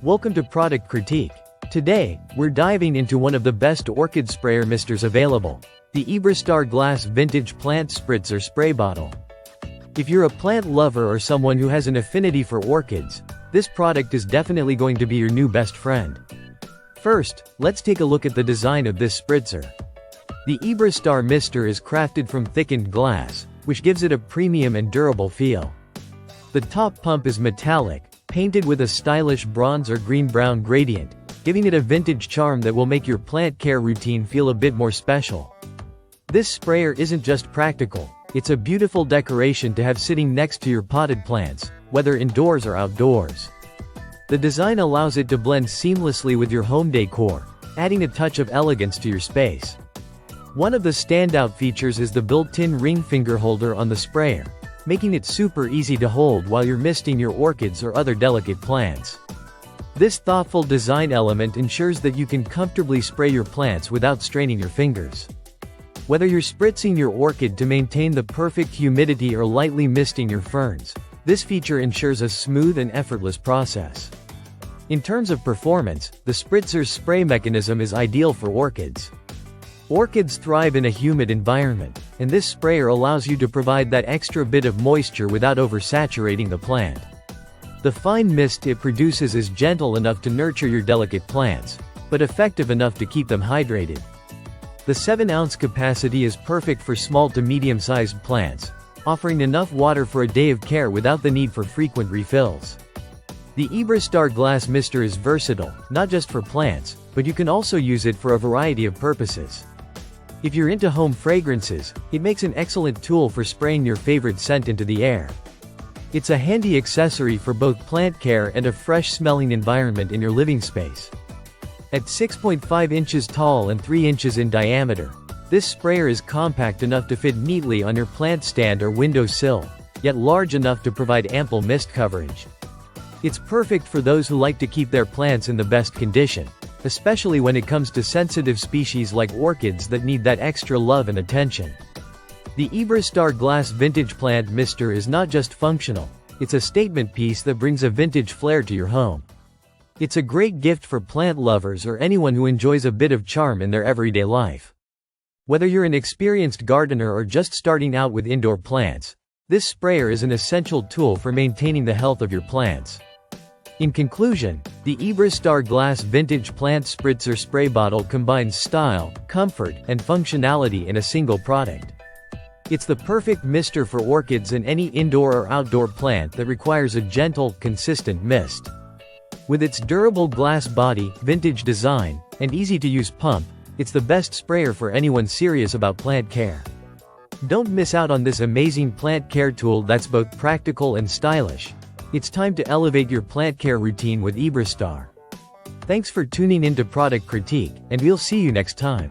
Welcome to Product Critique. Today, we're diving into one of the best Orchid Sprayer Misters available, the Ebristar Glass Vintage Plant Spritzer Spray Bottle. If you're a plant lover or someone who has an affinity for orchids, this product is definitely going to be your new best friend. First, let's take a look at the design of this spritzer. The Ebristar Mister is crafted from thickened glass, which gives it a premium and durable feel. The top pump is metallic, painted with a stylish bronze or green-brown gradient, giving it a vintage charm that will make your plant care routine feel a bit more special. This sprayer isn't just practical, it's a beautiful decoration to have sitting next to your potted plants, whether indoors or outdoors. The design allows it to blend seamlessly with your home decor, adding a touch of elegance to your space. One of the standout features is the built-in ring finger holder on the sprayer, making it super easy to hold while you're misting your orchids or other delicate plants. This thoughtful design element ensures that you can comfortably spray your plants without straining your fingers. Whether you're spritzing your orchid to maintain the perfect humidity or lightly misting your ferns, this feature ensures a smooth and effortless process. In terms of performance, the spritzer's spray mechanism is ideal for orchids. Orchids thrive in a humid environment, and this sprayer allows you to provide that extra bit of moisture without oversaturating the plant. The fine mist it produces is gentle enough to nurture your delicate plants, but effective enough to keep them hydrated. The 7-ounce capacity is perfect for small to medium-sized plants, offering enough water for a day of care without the need for frequent refills. The Ebristar Glass Mister is versatile, not just for plants, but you can also use it for a variety of purposes. If you're into home fragrances, it makes an excellent tool for spraying your favorite scent into the air. It's a handy accessory for both plant care and a fresh-smelling environment in your living space. At 6.5 inches tall and 3 inches in diameter, this sprayer is compact enough to fit neatly on your plant stand or window sill, yet large enough to provide ample mist coverage. It's perfect for those who like to keep their plants in the best condition, especially when it comes to sensitive species like orchids that need that extra love and attention. The Ebristar Glass Vintage Plant Mister is not just functional, it's a statement piece that brings a vintage flair to your home. It's a great gift for plant lovers or anyone who enjoys a bit of charm in their everyday life. Whether you're an experienced gardener or just starting out with indoor plants, this sprayer is an essential tool for maintaining the health of your plants. In conclusion, the Ebristar Glass Vintage Plant Spritzer Spray Bottle combines style, comfort, and functionality in a single product. It's the perfect mister for orchids and any indoor or outdoor plant that requires a gentle, consistent mist. With its durable glass body, vintage design, and easy-to-use pump, it's the best sprayer for anyone serious about plant care. Don't miss out on this amazing plant care tool that's both practical and stylish. It's time to elevate your plant care routine with Ebristar. Thanks for tuning into Product Critique, and we'll see you next time.